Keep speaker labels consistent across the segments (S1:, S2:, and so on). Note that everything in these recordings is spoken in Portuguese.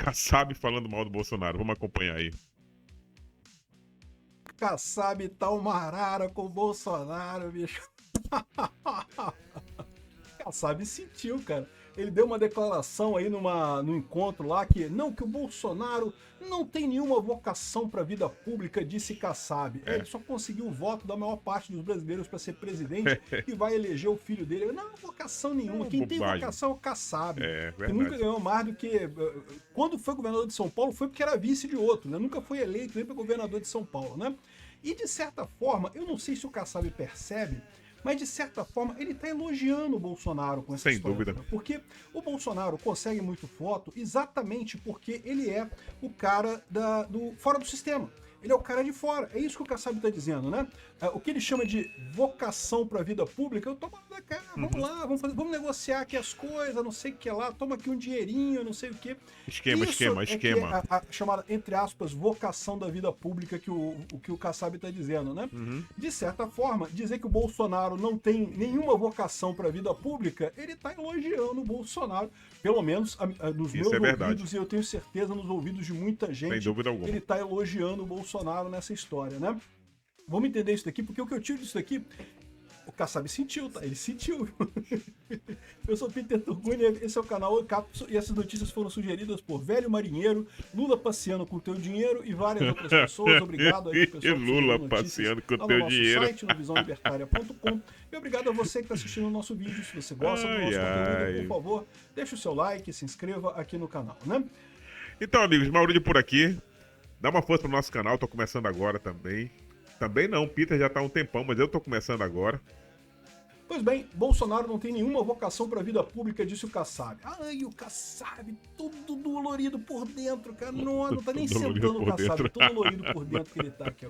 S1: Kassab falando mal do Bolsonaro. Vamos acompanhar aí.
S2: Kassab tá uma arara com o Bolsonaro, bicho. Kassab sentiu, cara. Ele deu uma declaração aí no encontro lá que o Bolsonaro não tem nenhuma vocação para a vida pública, disse Kassab. Ele só conseguiu o voto da maior parte dos brasileiros para ser presidente e vai eleger o filho dele. Não, vocação nenhuma. Quem tem vocação é o Kassab. Que nunca ganhou mais do que... Quando foi governador de São Paulo foi porque era vice de outro, né? Nunca foi eleito nem para governador de São Paulo, né? E de certa forma, eu não sei se o Kassab percebe, mas de certa forma ele está elogiando o Bolsonaro com essa história.
S1: Sem dúvida.
S2: Porque o Bolsonaro consegue muito voto exatamente porque ele é o cara do fora do sistema. Ele é o cara de fora. É isso que o Kassab está dizendo, né? O que ele chama de vocação para a vida pública, eu tomo da cara, vamos lá, vamos negociar aqui as coisas, não sei o que lá, toma aqui um dinheirinho, não sei o que.
S1: Esquema.
S2: A chamada, entre aspas, vocação da vida pública que o Kassab está dizendo, né? De certa forma, dizer que o Bolsonaro não tem nenhuma vocação para a vida pública, ele está elogiando o Bolsonaro, pelo menos nos meus ouvidos, e eu tenho certeza nos ouvidos de muita gente.
S1: Sem dúvida alguma.
S2: Ele está elogiando o Bolsonaro nessa história, né? Vamos entender isso daqui, porque o que eu tiro disso daqui, o Kassab sentiu, tá? Ele sentiu. Eu sou Peter Turguni, esse é o canal Capso, e essas notícias foram sugeridas por Velho Marinheiro, Lula passeando com teu dinheiro e várias outras pessoas. Obrigado aí, pessoal.
S1: Lula passeando com teu dinheiro.
S2: No site, no visãolibertaria.com. E obrigado a você que está assistindo o nosso vídeo. Se você gosta do nosso conteúdo, por favor, deixe o seu like, se inscreva aqui no canal, né?
S1: Então, amigos, Maurício por aqui. Dá uma força pro nosso canal, tô começando agora também. Também não, o Peter já tá há um tempão, mas eu tô começando agora.
S2: Pois bem, Bolsonaro não tem nenhuma vocação para a vida pública, disse o Kassab. Ai, o Kassab, tudo dolorido por dentro, cara. Não tá nem sentando o Kassab, tão dolorido por dentro que ele tá aqui.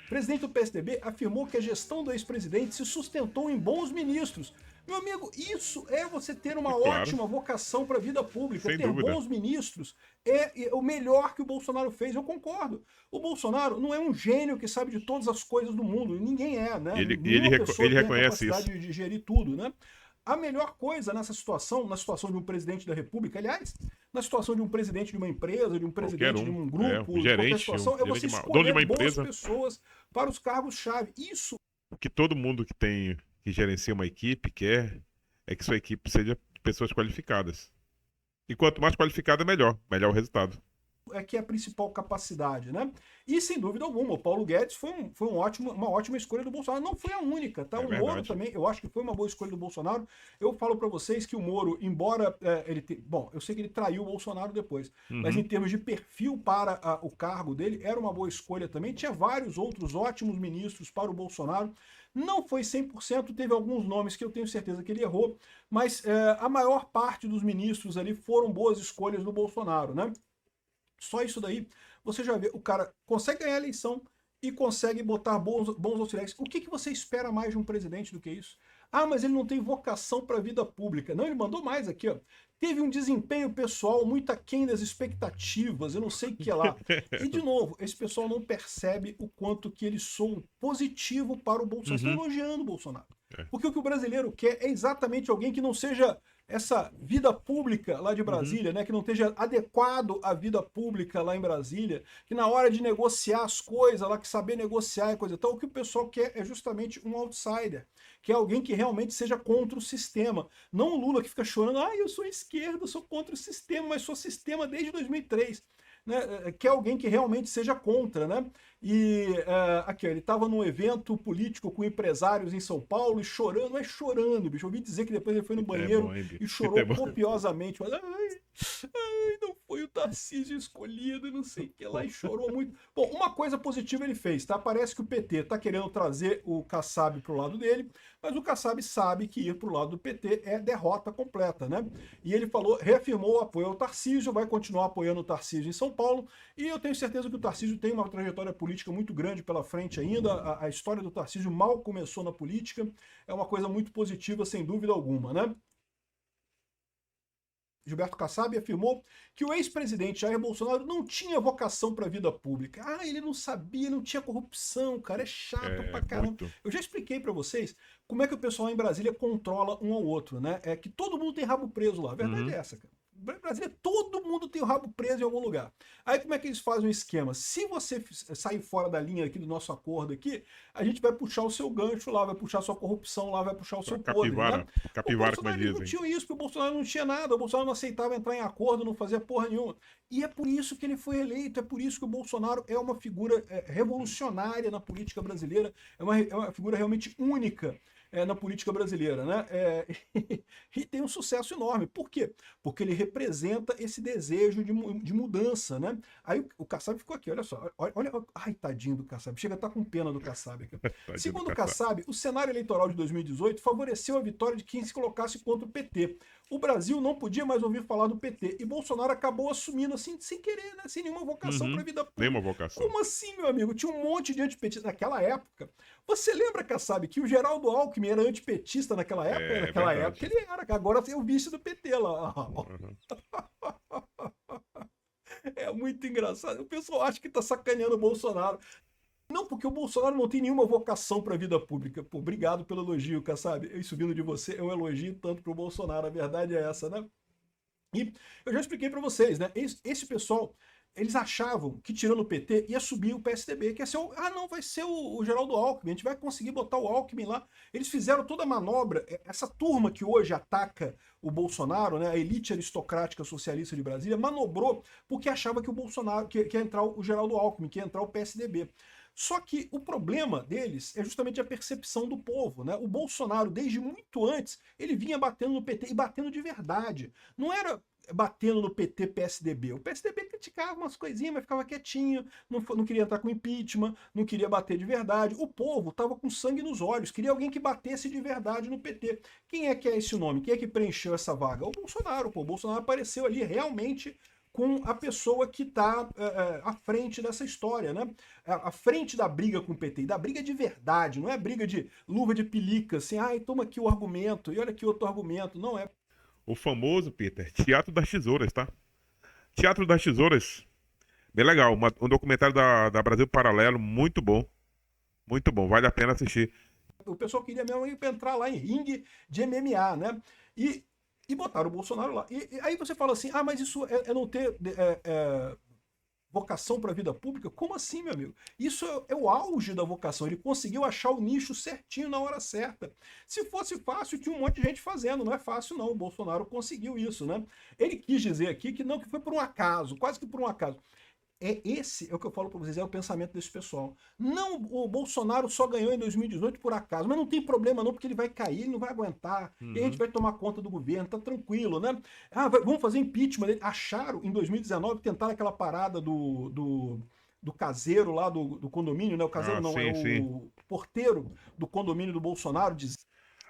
S2: Presidente do PSDB afirmou que a gestão do ex-presidente se sustentou em bons ministros. Meu amigo, isso é você ter uma ótima vocação para a vida pública.
S1: Sem
S2: ter
S1: dúvida.
S2: bons ministros é o melhor que o Bolsonaro fez, eu concordo. O Bolsonaro não é um gênio que sabe de todas as coisas do mundo, ninguém é, né?
S1: Ele
S2: Tem a
S1: reconhece
S2: capacidade de gerir tudo, né? A melhor coisa nessa situação, na situação de um presidente da República, aliás, na situação de um presidente de uma empresa, de um presidente de um grupo,
S1: um gerente,
S2: qualquer situação, é você
S1: dono de
S2: escolher
S1: uma
S2: boas
S1: empresa.
S2: pessoas para os cargos-chave. Isso
S1: O que todo mundo que gerencia uma equipe quer é que sua equipe seja de pessoas qualificadas. E quanto mais qualificada, melhor o resultado.
S2: é que é a principal capacidade, né? E sem dúvida alguma, o Paulo Guedes foi uma ótima escolha do Bolsonaro. Não foi a única, tá? O Moro também, eu acho que foi uma boa escolha do Bolsonaro. Eu falo para vocês que o Moro, embora bom, eu sei que ele traiu o Bolsonaro depois, mas em termos de perfil para o cargo dele, era uma boa escolha também. Tinha vários outros ótimos ministros para o Bolsonaro. Não foi 100%, teve alguns nomes que eu tenho certeza que ele errou, mas a maior parte dos ministros ali foram boas escolhas do Bolsonaro, né? Só isso daí, você já vê, o cara consegue ganhar a eleição e consegue botar bons auxiliares. O que você espera mais de um presidente do que isso? Ah, mas ele não tem vocação para a vida pública. Não, ele mandou mais aqui, ó. Teve um desempenho pessoal muito aquém das expectativas, eu não sei o que é lá. E, de novo, esse pessoal não percebe o quanto que eles são positivo para o Bolsonaro. Estão elogiando o Bolsonaro. Porque o que o brasileiro quer é exatamente alguém que não seja essa vida pública lá de Brasília, né, que não esteja adequado à vida pública lá em Brasília, que na hora de negociar as coisas, lá que saber negociar e coisa e tal, o que o pessoal quer é justamente um outsider, que é alguém que realmente seja contra o sistema. Não o Lula que fica chorando, eu sou esquerda, eu sou contra o sistema, mas sou sistema desde 2003. Né, que é alguém que realmente seja contra, né? E aqui, ó, ele estava num evento político com empresários em São Paulo e chorando, mas chorando, bicho. Eu ouvi dizer que depois ele foi no banheiro e chorou copiosamente. Mas, não foi o Tarcísio escolhido, não sei o que lá, e chorou muito. Bom, uma coisa positiva ele fez, tá? Parece que o PT tá querendo trazer o Kassab pro lado dele, mas o Kassab sabe que ir pro lado do PT é derrota completa, né? E ele reafirmou o apoio ao Tarcísio, vai continuar apoiando o Tarcísio em São Paulo, e eu tenho certeza que o Tarcísio tem uma trajetória política muito grande pela frente ainda. A história do Tarcísio mal começou na política, é uma coisa muito positiva, sem dúvida alguma, né? Gilberto Kassab afirmou que o ex-presidente Jair Bolsonaro não tinha vocação para a vida pública. Ele não sabia, não tinha corrupção, cara, é chato pra caramba. Muito. Eu já expliquei para vocês como é que o pessoal em Brasília controla um ao outro, né? É que todo mundo tem rabo preso lá, a verdade é essa, cara. Brasília, todo mundo tem o rabo preso em algum lugar. Aí como é que eles fazem o esquema? Se você sair fora da linha aqui do nosso acordo aqui, a gente vai puxar o seu gancho lá, vai puxar a sua corrupção lá, vai puxar o seu podre, né? O Bolsonaro não tinha isso, porque o Bolsonaro não tinha nada, o Bolsonaro não aceitava entrar em acordo, não fazia porra nenhuma. E é por isso que ele foi eleito, é por isso que o Bolsonaro é uma figura revolucionária na política brasileira, é uma figura realmente única. Na política brasileira, né? E tem um sucesso enorme. Por quê? Porque ele representa esse desejo de mudança, né? Aí o Kassab ficou aqui, olha só. Olha, ai, tadinho do Kassab. Chega a estar com pena do Kassab aqui. Segundo o Kassab, o cenário eleitoral de 2018 favoreceu a vitória de quem se colocasse contra o PT. O Brasil não podia mais ouvir falar do PT. E Bolsonaro acabou assumindo assim, sem querer, né? Sem nenhuma vocação para a vida pública.
S1: Nenhuma vocação.
S2: Como assim, meu amigo? Tinha um monte de antipetistas naquela época. Você lembra, Kassab, que o Geraldo Alckmin era antipetista naquela época? Naquela época ele era. Agora tem o vice do PT lá. É muito engraçado. O pessoal acha que tá sacaneando o Bolsonaro. Não, porque o Bolsonaro não tem nenhuma vocação para a vida pública. Pô, obrigado pelo elogio, Kassab. Isso vindo de você é um elogio tanto para o Bolsonaro. A verdade é essa, né? E eu já expliquei para vocês, né? Esse pessoal, eles achavam que tirando o PT ia subir o PSDB, que ia ser vai ser o Geraldo Alckmin, a gente vai conseguir botar o Alckmin lá. Eles fizeram toda a manobra, essa turma que hoje ataca o Bolsonaro, né, a elite aristocrática socialista de Brasília, manobrou porque achava que o Bolsonaro, que ia entrar o Geraldo Alckmin, que ia entrar o PSDB. Só que o problema deles é justamente a percepção do povo, né? O Bolsonaro, desde muito antes, ele vinha batendo no PT e batendo de verdade. Não era batendo no PT, PSDB. O PSDB criticava umas coisinhas, mas ficava quietinho, não queria entrar com impeachment, não queria bater de verdade. O povo estava com sangue nos olhos, queria alguém que batesse de verdade no PT. Quem é que é esse nome? Quem é que preencheu essa vaga? O Bolsonaro, pô. O Bolsonaro apareceu ali realmente com a pessoa que está à frente dessa história, né? À frente da briga com o PT, e da briga de verdade, não é briga de luva de pelica, assim, ai, toma aqui o argumento, e olha aqui outro argumento, não é.
S1: O famoso, Peter, Teatro das Tesouras, tá? Teatro das Tesouras, bem legal, um documentário da Brasil Paralelo, muito bom, vale a pena assistir.
S2: O pessoal queria mesmo entrar lá em ringue de MMA, né? E botaram o Bolsonaro lá. E aí você fala assim, mas isso é não ter vocação para a vida pública? Como assim, meu amigo? Isso é o auge da vocação. Ele conseguiu achar o nicho certinho na hora certa. Se fosse fácil, tinha um monte de gente fazendo. Não é fácil, não. O Bolsonaro conseguiu isso, né? Ele quis dizer aqui que não, que foi por um acaso, quase que por um acaso. Esse é o que eu falo para vocês, é o pensamento desse pessoal. Não, o Bolsonaro só ganhou em 2018 por acaso, mas não tem problema não, porque ele vai cair, ele não vai aguentar, e a gente vai tomar conta do governo, tá tranquilo, né? Vamos fazer impeachment. Acharam em 2019, tentaram aquela parada do caseiro lá do condomínio, né? O caseiro o porteiro do condomínio do Bolsonaro.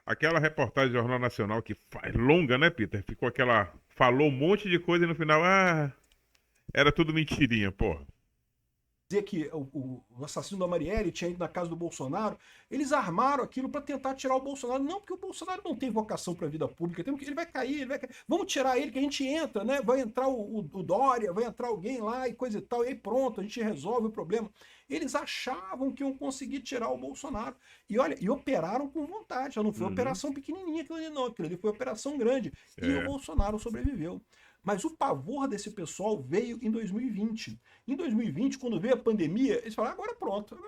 S1: Aquela reportagem do Jornal Nacional que faz longa, né, Peter? Falou um monte de coisa e no final, era tudo mentirinha, porra.
S2: Dizer que o assassino da Marielle tinha ido na casa do Bolsonaro, eles armaram aquilo para tentar tirar o Bolsonaro. Não, porque o Bolsonaro não tem vocação para a vida pública, ele vai cair, vamos tirar ele que a gente entra, né? Vai entrar o Dória, vai entrar alguém lá e coisa e tal, e aí pronto, a gente resolve o problema. Eles achavam que iam conseguir tirar o Bolsonaro. E olha, e operaram com vontade, já não foi operação pequenininha aquilo ali não, aquilo ali foi operação grande. E o Bolsonaro sobreviveu. Mas o pavor desse pessoal veio em 2020. Em 2020, quando veio a pandemia, eles falaram, agora pronto.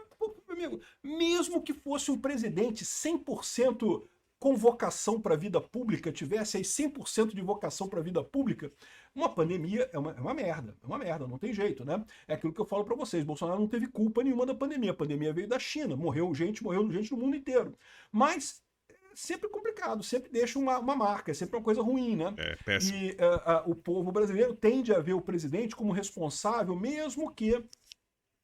S2: Amigo, mesmo que fosse um presidente 100% com vocação para a vida pública, tivesse aí 100% de vocação para a vida pública, uma pandemia é uma merda, não tem jeito, né? É aquilo que eu falo para vocês, Bolsonaro não teve culpa nenhuma da pandemia, a pandemia veio da China, morreu gente no mundo inteiro. Mas sempre complicado, sempre deixa uma marca, é sempre uma coisa ruim, né?
S1: Péssimo.
S2: E o povo brasileiro tende a ver o presidente como responsável, mesmo que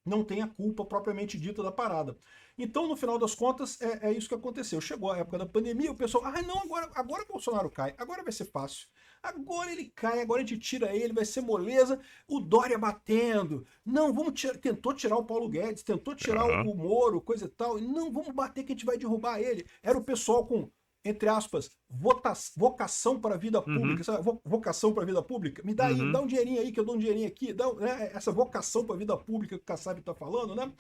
S2: não tenha culpa propriamente dita da parada. Então, no final das contas, é isso que aconteceu. Chegou a época da pandemia, o pessoal, não, agora o Bolsonaro cai, agora vai ser fácil. Agora ele cai, agora a gente tira ele, vai ser moleza. O Dória batendo. Não, tentou tirar o Paulo Guedes, tentou tirar o Moro, coisa e tal. Não, vamos bater que a gente vai derrubar ele. Era o pessoal com, entre aspas, vocação para a vida pública. Sabe? Vocação para a vida pública. Me dá aí, dá um dinheirinho aí que eu dou um dinheirinho aqui. Essa vocação para a vida pública que o Kassab está falando, né?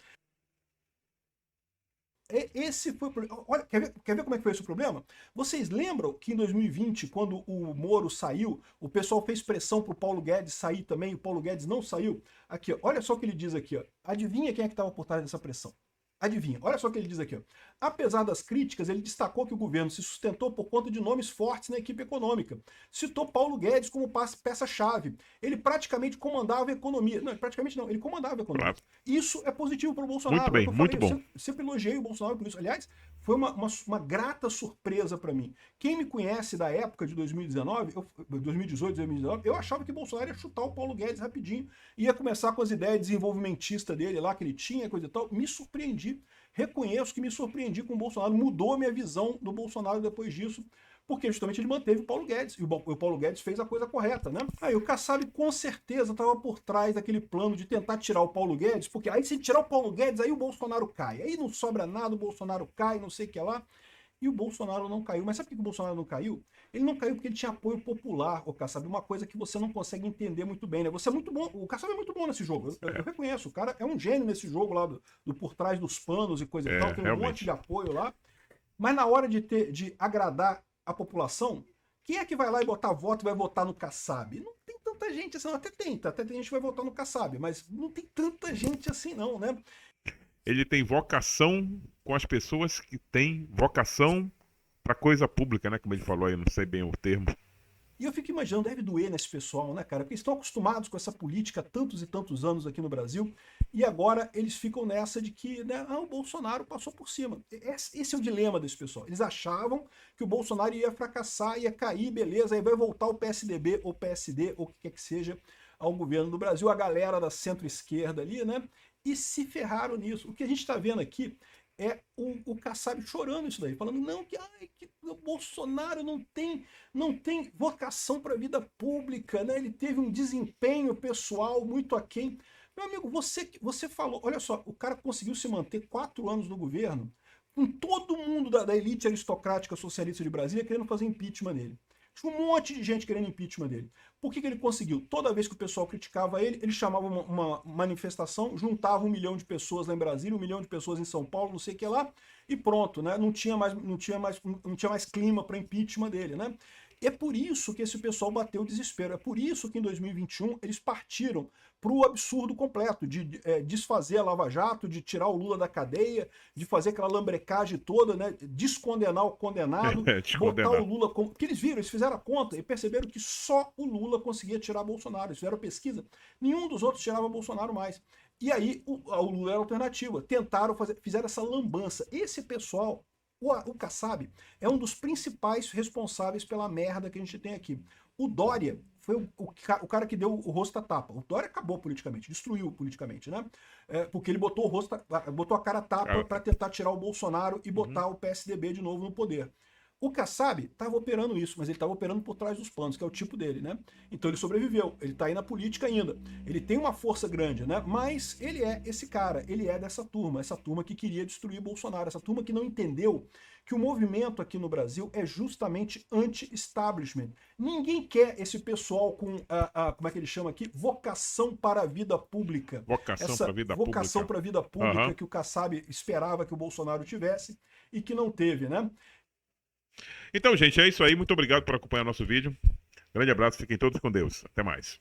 S2: Esse foi o problema. Olha, quer ver como é que foi esse problema? Vocês lembram que em 2020, quando o Moro saiu, o pessoal fez pressão pro Paulo Guedes sair também, o Paulo Guedes não saiu? Aqui, ó, olha só o que ele diz aqui, ó. Adivinha quem é que estava por trás dessa pressão? Adivinha, olha só o que ele diz aqui. Ó. Apesar das críticas, ele destacou que o governo se sustentou por conta de nomes fortes na equipe econômica. Citou Paulo Guedes como peça-chave. Ele praticamente comandava a economia. Não, praticamente não, ele comandava a economia.
S1: Claro.
S2: Isso é positivo para o Bolsonaro.
S1: Muito bem, muito bom.
S2: Eu sempre elogiei o Bolsonaro por isso. Aliás, foi uma grata surpresa para mim. Quem me conhece da época de 2019, 2018, 2019, eu achava que o Bolsonaro ia chutar o Paulo Guedes rapidinho. Ia começar com as ideias desenvolvimentistas dele lá, que ele tinha, coisa e tal. Me surpreendi. Reconheço que me surpreendi com o Bolsonaro. Mudou a minha visão do Bolsonaro depois disso. Porque justamente ele manteve o Paulo Guedes. E o Paulo Guedes fez a coisa correta, né? Aí o Kassab com certeza estava por trás daquele plano de tentar tirar o Paulo Guedes, porque aí se tirar o Paulo Guedes, aí o Bolsonaro cai. Aí não sobra nada, o Bolsonaro cai, não sei o que lá. E o Bolsonaro não caiu. Mas sabe por que o Bolsonaro não caiu? Ele não caiu porque ele tinha apoio popular, o Kassab. Uma coisa que você não consegue entender muito bem, né? Você é muito bom. O Kassab é muito bom nesse jogo. Eu reconheço. O cara é um gênio nesse jogo lá do por trás dos panos e coisa e tal. Tem um monte de apoio lá. Mas na hora de agradar a população, quem é que vai lá e botar voto e vai votar no Kassab? Não tem tanta gente assim, até tem gente que vai votar no Kassab, mas não tem tanta gente assim não, né?
S1: Ele tem vocação com as pessoas que têm vocação para coisa pública, né? Como ele falou aí, não sei bem o termo.
S2: E eu fico imaginando, deve doer nesse pessoal, né, cara? Porque eles estão acostumados com essa política há tantos e tantos anos aqui no Brasil, e agora eles ficam nessa de que, né, o Bolsonaro passou por cima. Esse é o dilema desse pessoal. Eles achavam que o Bolsonaro ia fracassar, ia cair, beleza, aí vai voltar o PSDB ou PSD, ou o que quer que seja, ao governo do Brasil, a galera da centro-esquerda ali, né? E se ferraram nisso. O que a gente está vendo aqui é o Kassab chorando isso daí, falando não, que o Bolsonaro não tem vocação para a vida pública, né? Ele teve um desempenho pessoal muito aquém. Meu amigo, você falou, olha só, o cara conseguiu se manter 4 anos no governo, com todo mundo da elite aristocrática socialista de Brasília querendo fazer impeachment nele. Tinha um monte de gente querendo impeachment dele. Por que ele conseguiu? Toda vez que o pessoal criticava ele, ele chamava uma manifestação, juntava 1 milhão de pessoas lá em Brasília, 1 milhão de pessoas em São Paulo, não sei o que lá, e pronto, né? Não tinha mais clima para impeachment dele, né? É por isso que esse pessoal bateu o desespero. É por isso que em 2021 eles partiram para o absurdo completo de desfazer a Lava Jato, de tirar o Lula da cadeia, de fazer aquela lambrecagem toda, né? Descondenar o condenado, botar o Lula como... Porque eles viram, eles fizeram a conta e perceberam que só o Lula conseguia tirar Bolsonaro. Eles fizeram pesquisa. Nenhum dos outros tirava Bolsonaro mais. E aí o Lula era a alternativa. Tentaram fazer, fizeram essa lambança. Esse pessoal... O Kassab é um dos principais responsáveis pela merda que a gente tem aqui. O Dória foi o cara que deu o rosto à tapa. O Dória acabou politicamente, destruiu politicamente, né? Porque ele botou a cara a tapa para tentar tirar o Bolsonaro e botar o PSDB de novo no poder. O Kassab estava operando isso, mas ele estava operando por trás dos panos, que é o tipo dele, né? Então ele sobreviveu, ele está aí na política ainda. Ele tem uma força grande, né? Mas ele é esse cara, ele é dessa turma, essa turma que queria destruir Bolsonaro, essa turma que não entendeu que o movimento aqui no Brasil é justamente anti-establishment. Ninguém quer esse pessoal com, como é que ele chama aqui? Vocação para a vida pública.
S1: Vocação para a vida pública.
S2: Vocação para a vida pública que o Kassab esperava que o Bolsonaro tivesse e que não teve, né?
S1: Então, gente, é isso aí. Muito obrigado por acompanhar nosso vídeo. Grande abraço, fiquem todos com Deus. Até mais.